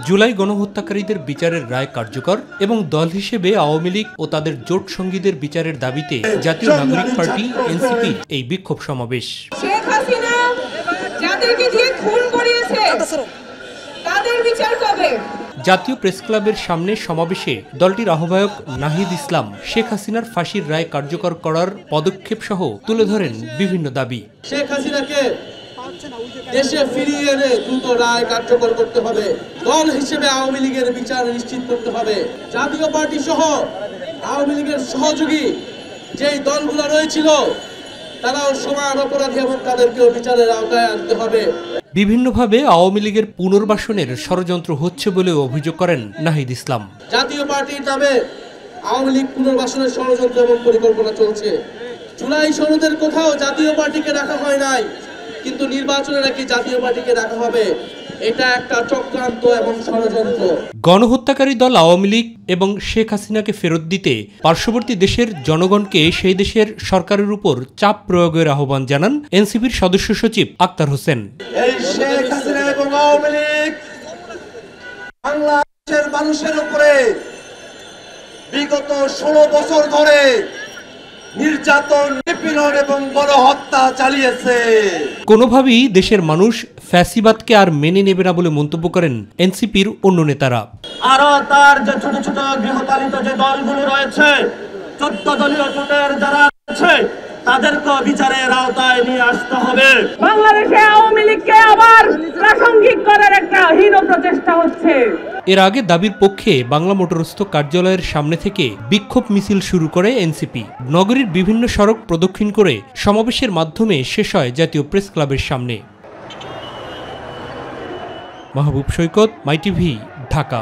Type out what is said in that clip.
জুলাই গণহত্যাকারীদের বিচারের রায় কার্যকর এবং দল হিসেবে আওয়ামী লীগ ও তাদের জোট সঙ্গীদের বিচারের দাবিতে জাতীয় নাগরিক পার্টি এনসিপি এই বিক্ষোভ সমাবেশ। শেখ হাসিনা যাদেরকে দিয়ে খুন করিয়েছে তাদের বিচার কবে? জাতীয় প্রেস ক্লাবের সামনে সমাবেশে দলটির আহ্বায়ক নাহিদ ইসলাম শেখ হাসিনার ফাঁসির রায় কার্যকর করার পদক্ষেপ সহ তুলে ধরেন বিভিন্ন দাবি। শেখ হাসিনাকে দেশে ফিরিয়ে এনে দ্রুত রায় কার্যকর করতে হবে। দল হিসেবে আওয়ামী লীগের বিচার নিশ্চিত করতে হবে। জাতীয় পার্টি সহ আওয়ামী লীগের সহযোগী যেই দলগুলো রয়েছিল তারাও সমান অপরাধী এবং তাদেরকেও বিচারের আওতায় আনতে হবে। বিভিন্নভাবে আওয়ামী লীগের পুনর্বাসনের ষড়যন্ত্র হচ্ছে বলে অভিযোগ করেন নাহিদ ইসলাম। জাতীয় পার্টির নামে আওয়ামী লীগ পুনর্বাসনের ষড়যন্ত্র এবং পরিকল্পনা চলছে। জুলাই সনদের কোথাও জাতীয় পার্টিকে রাখা হয় নাই, কিন্তু নির্বাচনে নাকি জাতীয় পার্টিকে রাখা হবে। এটা একটা চক্রান্ত এবং ষড়যন্ত্র। গণহত্যাকারী দল আওয়ামী লীগ এবং শেখ হাসিনাকে ফেরত দিতে পার্শ্ববর্তী দেশের জনগণকে সেই দেশের সরকারের উপর চাপ প্রয়োগের আহ্বান জানান এনসিপির সদস্য সচিব আক্তার হোসেন। এই শেখ হাসিনা এবং আওয়ামী লীগ বাংলাদেশের মানুষের উপরে বিগত 16 বছর ধরে নির্যাতন, নিপীড়ন এবং গণহত্যা চালিয়েছে। কোনোভাবেই দেশের মানুষ ফ্যাসিবাদকে আর মেনে নেবে না বলে মন্তব্য করেন এনসিপির অন্য নেতারা। আরো তার যে ছোট ছোট গৃহপালিত যে দলগুলো রয়েছে, 14 দলীয় জোটের যারা আছে তাদেরকে বিচারের আওতায় নিয়ে আসতে হবে। বাংলাদেশে আওয়ামী লীগকে আবার প্রাসঙ্গিক করার একটা হীন প্রচেষ্টা হচ্ছে। এর আগে দাবির পক্ষে বাংলা মোটরস্থ কার্যালয়ের সামনে থেকে বিক্ষোভ মিছিল শুরু করে এনসিপি। নগরীর বিভিন্ন সড়ক প্রদক্ষিণ করে সমাবেশের মাধ্যমে শেষ হয় জাতীয় প্রেস ক্লাবের সামনে। মাহবুব সৈকত, মাই টিভি, ঢাকা।